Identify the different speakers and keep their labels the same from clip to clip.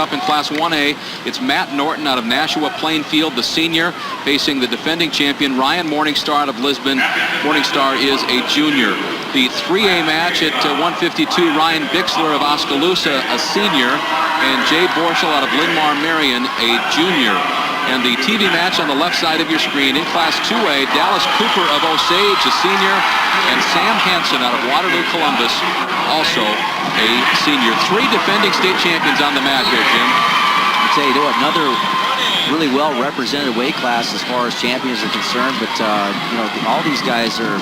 Speaker 1: up in Class 1A. It's Matt Norton out of Nashua Plainfield, the senior, facing the defending champion Ryan Morningstar out of Lisbon. Morningstar is a junior. The 3A match at 152, Ryan Bixler of Oskaloosa, a senior, and Jay Borschel out of Linn-Mar Marion, a junior. And the TV match on the left side of your screen in Class 2A, Dallas Kuper of Osage, a senior, and Sam Hansen out of Waterloo, Columbus, also a senior. 3 defending state champions on the mat here, Jim.
Speaker 2: I'll tell you what, another really well-represented weight class as far as champions are concerned, but you know, all these guys are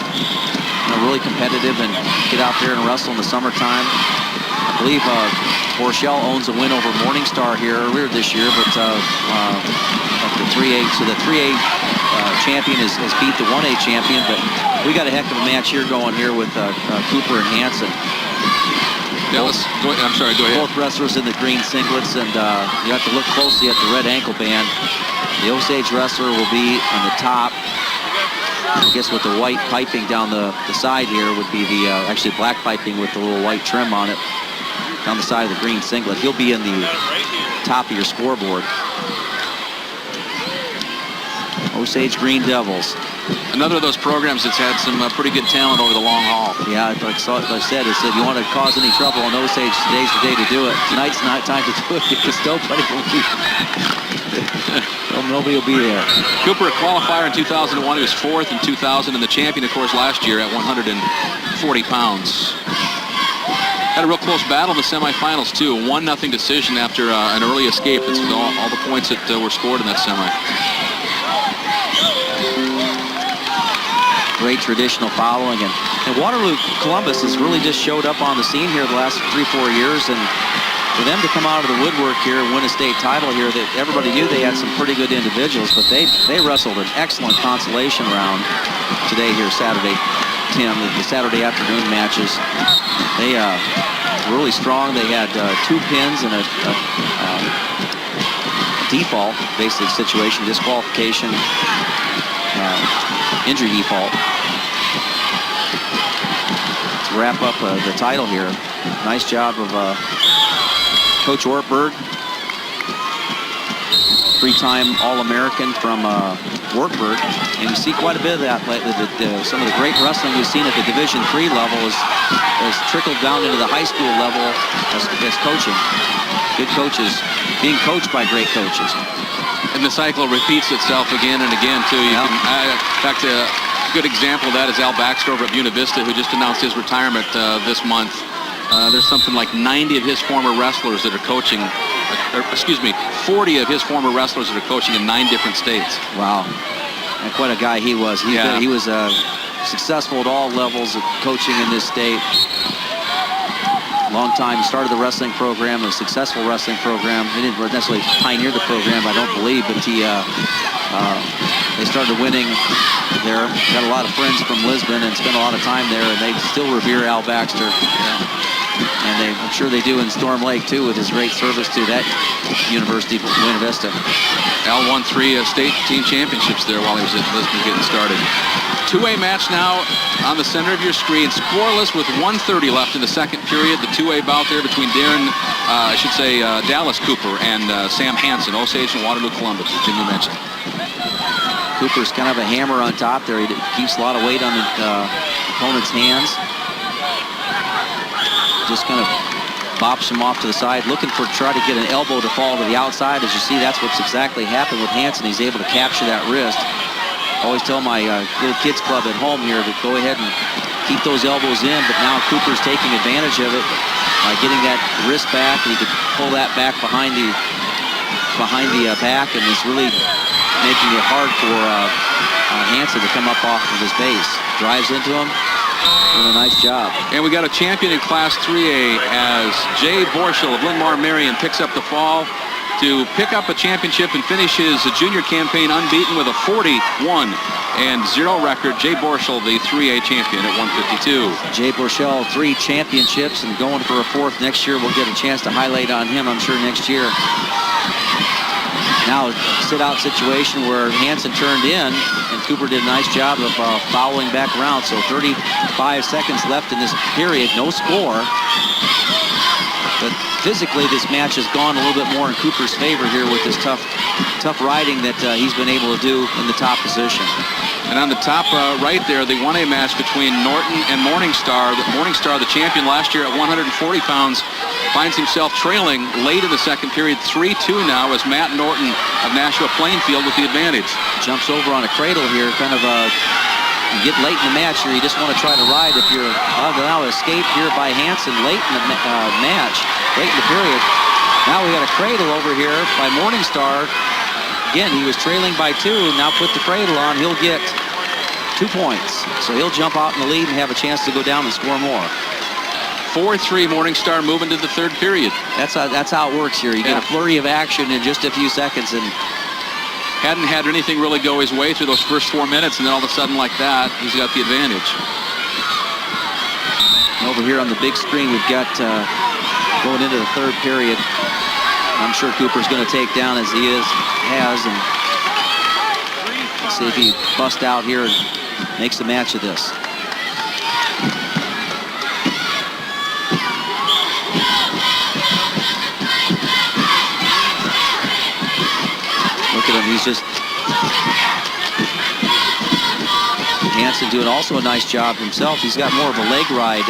Speaker 2: really competitive and get out there and wrestle in the summertime. I believe Borschel owns a win over Morningstar here earlier this year, but the 3A, so the 3A champion has beat the 1A champion, but we got a heck of a match here going here with Kuper and Hansen.
Speaker 1: Dallas, I'm sorry, go ahead.
Speaker 2: Both wrestlers in the green singlets, and you have to look closely at the red ankle band. The Osage wrestler will be on the top. I guess with the white piping down the side here would be the actually black piping with the little white trim on it down the side of the green singlet. He'll be in the top of your scoreboard. Osage Green Devils.
Speaker 1: Another of those programs that's had some pretty good talent over the long haul.
Speaker 2: Yeah, like I said, if you want to cause any trouble in Osage, today's the day to do it. Tonight's not time to do it because nobody will be there.
Speaker 1: Kuper, a qualifier in 2001. He was 4th in 2000 and the champion, of course, last year at 140 pounds. Had a real close battle in the semifinals, too. 1-0 decision after an early escape. That's all the points that were scored in that semi.
Speaker 2: Great traditional following, and Waterloo Columbus has really just showed up on the scene here the last 3-4 years, and for them to come out of the woodwork here and win a state title here, that everybody knew they had some pretty good individuals, but they wrestled an excellent consolation round today here Saturday, Tim. The Saturday afternoon matches, they were really strong. They had 2 pins and a default basically situation, disqualification, injury default. To wrap up the title here. Nice job of Coach Ortberg, 3-time All-American from Wartburg. And you see quite a bit of that. Some of the great wrestling we've seen at the Division III level has trickled down into the high school level as coaching. Good coaches being coached by great coaches.
Speaker 1: And the cycle repeats itself again and again, too. In fact, a good example of that is Al Baxter over at Buena Vista, who just announced his retirement this month. There's something like 90 of his former wrestlers that are coaching, 40 of his former wrestlers that are coaching in 9 different states.
Speaker 2: Wow. And quite a guy he was. He was successful at all levels of coaching in this state. Long time. He started the wrestling program, a successful wrestling program. He didn't necessarily pioneer the program, I don't believe, but they started winning there. Got a lot of friends from Lisbon and spent a lot of time there, and they still revere Al Baxter. And I'm sure they do in Storm Lake, too, with his great service to that university, Buena Vista.
Speaker 1: Al won 3 state team championships there while he was at Lisbon getting started. 2A match now on the center of your screen. Scoreless with 1:30 left in the second period. The 2A bout there between Dallas Kuper and Sam Hansen, Osage and Waterloo Columbus, as Jimmy mentioned.
Speaker 2: Kuper's kind of a hammer on top there. He keeps a lot of weight on the opponent's hands. Just kind of bops him off to the side, looking for try to get an elbow to fall to the outside. As you see, that's what's exactly happened with Hansen. He's able to capture that wrist. Always tell my little kids club at home here to go ahead and keep those elbows in, but now Kuper's taking advantage of it by getting that wrist back, and he could pull that back behind the back, and it's really making it hard for Hansen to come up off of his base. Drives into him. Doing a nice job.
Speaker 1: And we got a champion in Class 3A as Jay Borschel of Linn-Mar Marion picks up the fall to pick up a championship and finish his junior campaign unbeaten with a 41-0 record. Jay Borschel, the 3A champion at 152.
Speaker 2: Jay Borschel, 3 championships and going for a 4th next year. We'll get a chance to highlight on him, I'm sure, next year. Now, sit-out situation where Hansen turned in, and Kuper did a nice job of fouling back around. So 35 seconds left in this period. No score. But physically, this match has gone a little bit more in Kuper's favor here with this tough riding that he's been able to do in the top position.
Speaker 1: And on the top right there, the 1A match between Norton and Morningstar. Morningstar, the champion last year at 140 pounds, finds himself trailing late in the second period, 3-2 now, as Matt Norton of Nashua Plainfield with the advantage.
Speaker 2: Jumps over on a cradle here, kind of you get late in the match here, you just want to try to ride. If you're now escape here by Hansen late in the match, late in the period. Now we got a cradle over here by Morningstar. Again, he was trailing by 2, now put the cradle on, he'll get 2 points. So he'll jump out in the lead and have a chance to go down and score more.
Speaker 1: 4-3 Morningstar moving to the third period.
Speaker 2: That's how it works here. You get a flurry of action in just a few seconds, and
Speaker 1: hadn't had anything really go his way through those first 4 minutes, and then all of a sudden like that, he's got the advantage.
Speaker 2: Over here on the big screen, we've got going into the third period. I'm sure Kuper's going to take down as he has, and let's see if he busts out here and makes a match of this. Look at him, he's just... Hansen doing also a nice job himself. He's got more of a leg ride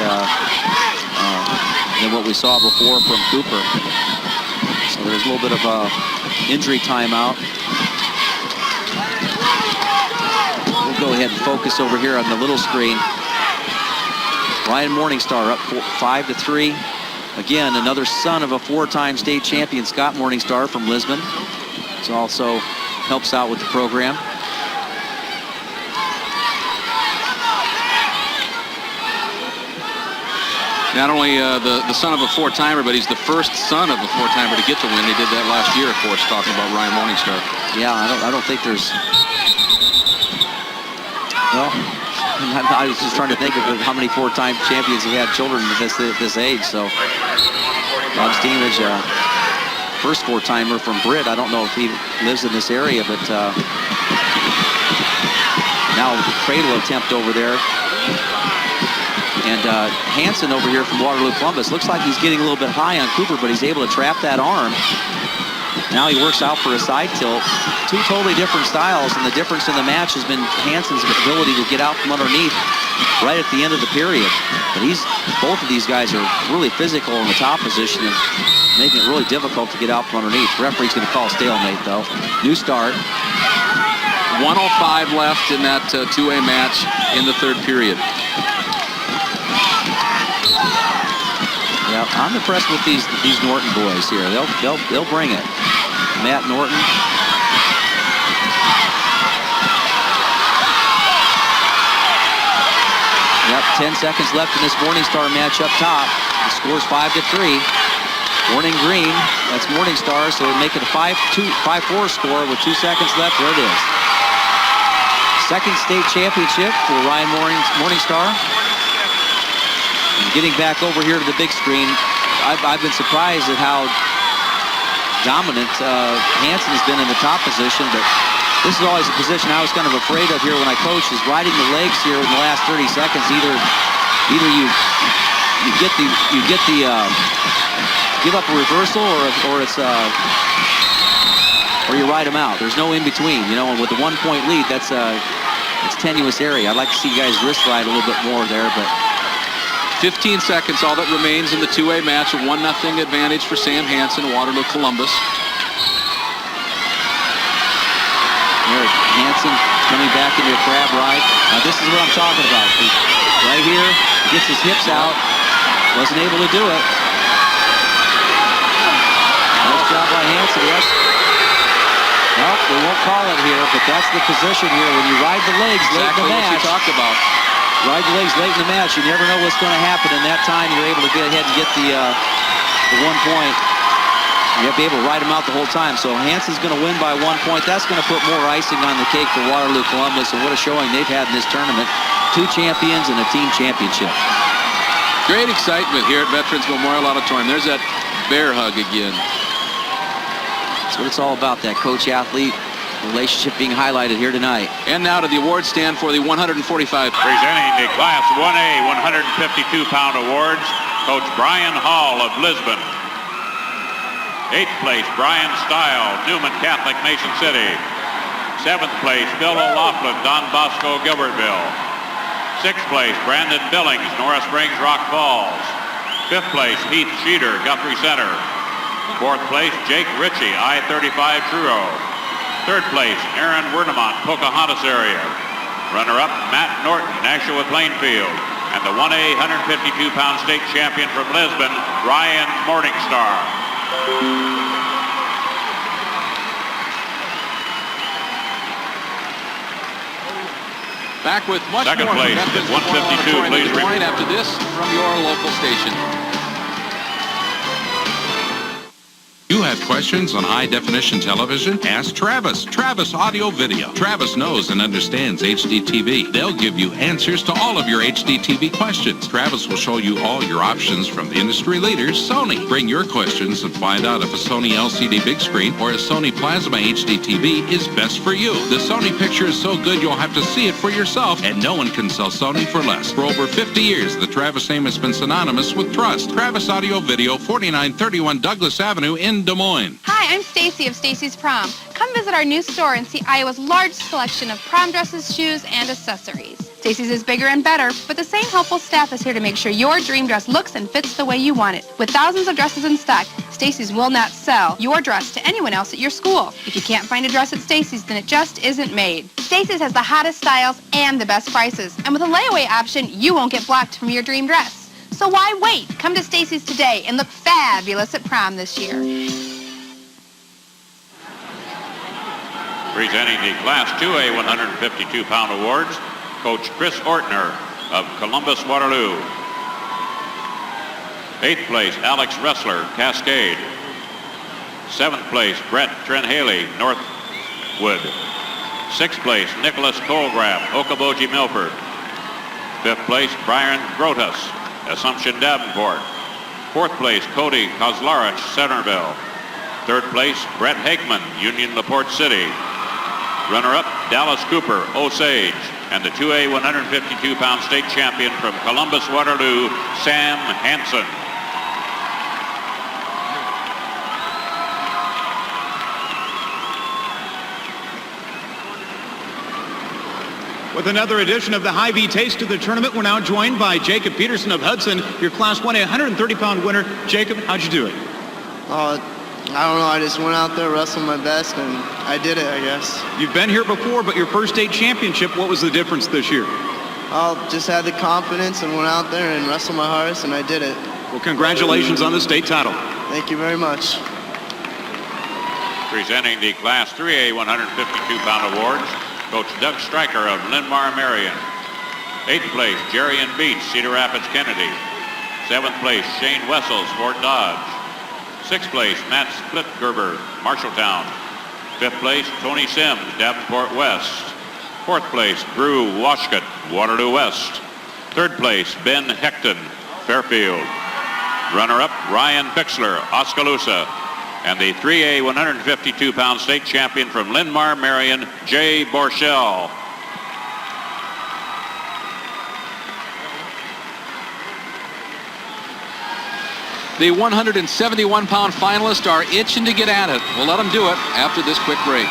Speaker 2: than what we saw before from Kuper. So there's a little bit of a injury timeout. We'll go ahead and focus over here on the little screen. Ryan Morningstar up 5-3. Again, another son of a 4-time state champion, Scott Morningstar from Lisbon. He also helps out with the program.
Speaker 1: Not only the son of a 4-timer, but he's the first son of a 4-timer to get the win. He did that last year, of course, talking about Ryan Morningstar.
Speaker 2: Yeah, I don't think there's... Well, I was just trying to think of how many 4-time champions he had children at this age. So, Bob Steamage, first 4-timer from Britt. I don't know if he lives in this area, but now cradle attempt over there. And Hansen over here from Waterloo Columbus looks like he's getting a little bit high on Kuper, but he's able to trap that arm. Now he works out for a side tilt. 2 totally different styles, and the difference in the match has been Hansen's ability to get out from underneath right at the end of the period. But both of these guys are really physical in the top position and making it really difficult to get out from underneath. The referee's going to call stalemate, though. New start.
Speaker 1: 1:05 left in that 2A match in the third period.
Speaker 2: Yeah, I'm impressed with these Norton boys here. They'll bring it. Matt Norton. Yep, 10 seconds left in this Morningstar match up top. The score's 5-3. Warning green. That's Morningstar, so it'll make it a 5-4 score with 2 seconds left. There it is. Second state championship for Ryan Morningstar. And getting back over here to the big screen, I've been surprised at how dominant Hansen has been in the top position, but this is always a position I was kind of afraid of here when I coached, is riding the legs here in the last 30 seconds. Either you give up a reversal, or you ride them out. There's no in between, you know. And with the 1-point lead, it's tenuous area. I'd like to see you guys wrist ride a little bit more there, but
Speaker 1: 15 seconds, all that remains in the 2A match. A 1-0 advantage for Sam Hansen, Waterloo Columbus.
Speaker 2: There, Hansen coming back into a crab ride. Now this is what I'm talking about. Right here, gets his hips out. Wasn't able to do it. Nice job by Hansen, yes. Well, we won't call it here, but that's the position here. When you ride the legs late in the match.
Speaker 1: Exactly what you talked about.
Speaker 2: Ride the legs late in the match. You never know what's going to happen. In that time, you're able to get ahead and get the 1 point. You have to be able to ride them out the whole time. So Hansen's going to win by 1 point. That's going to put more icing on the cake for Waterloo Columbus. And what a showing they've had in this tournament. 2 champions and a team championship.
Speaker 1: Great excitement here at Veterans Memorial Auditorium. There's that bear hug again.
Speaker 2: That's what it's all about, that coach-athlete relationship being highlighted here tonight.
Speaker 1: And now to the award stand for the 145.
Speaker 3: Presenting the Class 1A 152-pound awards, Coach Brian Hall of Lisbon. 8th place, Brian Stile, Newman Catholic, Mason City. 7th place, Bill O'Loughlin, Don Bosco, Gilbertville. 6th place, Brandon Billings, Norris Springs, Rock Falls. 5th place, Heath Sheeter, Guthrie Center. 4th place, Jake Ritchie, I-35 Truro. 3rd place, Aaron Wernimont, Pocahontas area. Runner-up, Matt Norton, Nashua Plainfield. And the 1A 152-pound state champion from Lisbon, Ryan Morningstar.
Speaker 1: Back with much
Speaker 3: Second
Speaker 1: more
Speaker 3: place
Speaker 1: from
Speaker 3: is 152, please
Speaker 1: report after this from your local station.
Speaker 4: You have questions on high-definition television? Ask Travis. Travis Audio Video. Travis knows and understands HDTV. They'll give you answers to all of your HDTV questions. Travis will show you all your options from the industry leaders, Sony. Bring your questions and find out if a Sony LCD big screen or a Sony Plasma HDTV is best for you. The Sony picture is so good you'll have to see it for yourself, and no one can sell Sony for less. For over 50 years, the Travis name has been synonymous with trust. Travis Audio Video, 4931 Douglas Avenue in Des Moines.
Speaker 5: Hi, I'm Stacy of Stacy's Prom. Come visit our new store and see Iowa's large selection of prom dresses, shoes, and accessories. Stacy's is bigger and better, but the same helpful staff is here to make sure your dream dress looks and fits the way you want it. With thousands of dresses in stock, Stacy's will not sell your dress to anyone else at your school. If you can't find a dress at Stacy's, then it just isn't made. Stacy's has the hottest styles and the best prices. And with a layaway option, you won't get blocked from your dream dress. So why wait? Come to Stacy's today and look fabulous at prom this year.
Speaker 3: Presenting the Class 2A 152-pound awards, Coach Chris Ortner of Columbus Waterloo. 8th place, Alex Ressler, Cascade. 7th place, Brett Trenhaley, Northwood. 6th place, Nicholas Colgraf, Okoboji Milford. 5th place, Brian Grotas, Assumption Davenport. 4th place, Cody Kozlarich, Centerville. 3rd place, Brett Hakeman, Union LaPorte City. Runner-up, Dallas Kuper, Osage. And the 2A 152-pound state champion from Columbus Waterloo, Sam Hansen.
Speaker 6: With another edition of the Hy-Vee Taste of the Tournament, we're now joined by Jacob Peterson of Hudson, your Class 1A 130-pound winner. Jacob, how'd you do it?
Speaker 7: I don't know. I just went out there, wrestled my best, and I did it, I guess.
Speaker 6: You've been here before, but your first state championship, what was the difference this year?
Speaker 7: I just had the confidence and went out there and wrestled my hardest, and I did it.
Speaker 6: Well, congratulations on the state title.
Speaker 7: Thank you very much.
Speaker 3: Presenting the Class 3A 152-pound awards, Coach Doug Stryker of Linn-Mar, Marion. 8th place, Jerry and Beach, Cedar Rapids, Kennedy. 7th place, Shane Wessels, Fort Dodge. 6th place, Matt Splitgerber, Marshalltown. 5th place, Tony Sims, Davenport West. 4th place, Drew Washcut, Waterloo West. 3rd place, Ben Hecton, Fairfield. Runner-up, Ryan Bixler, Oskaloosa. And the 3A 152-pound state champion from Linn-Mar, Marion, Jay Borschel.
Speaker 1: The 171-pound finalists are itching to get at it. We'll let them do it after this quick break.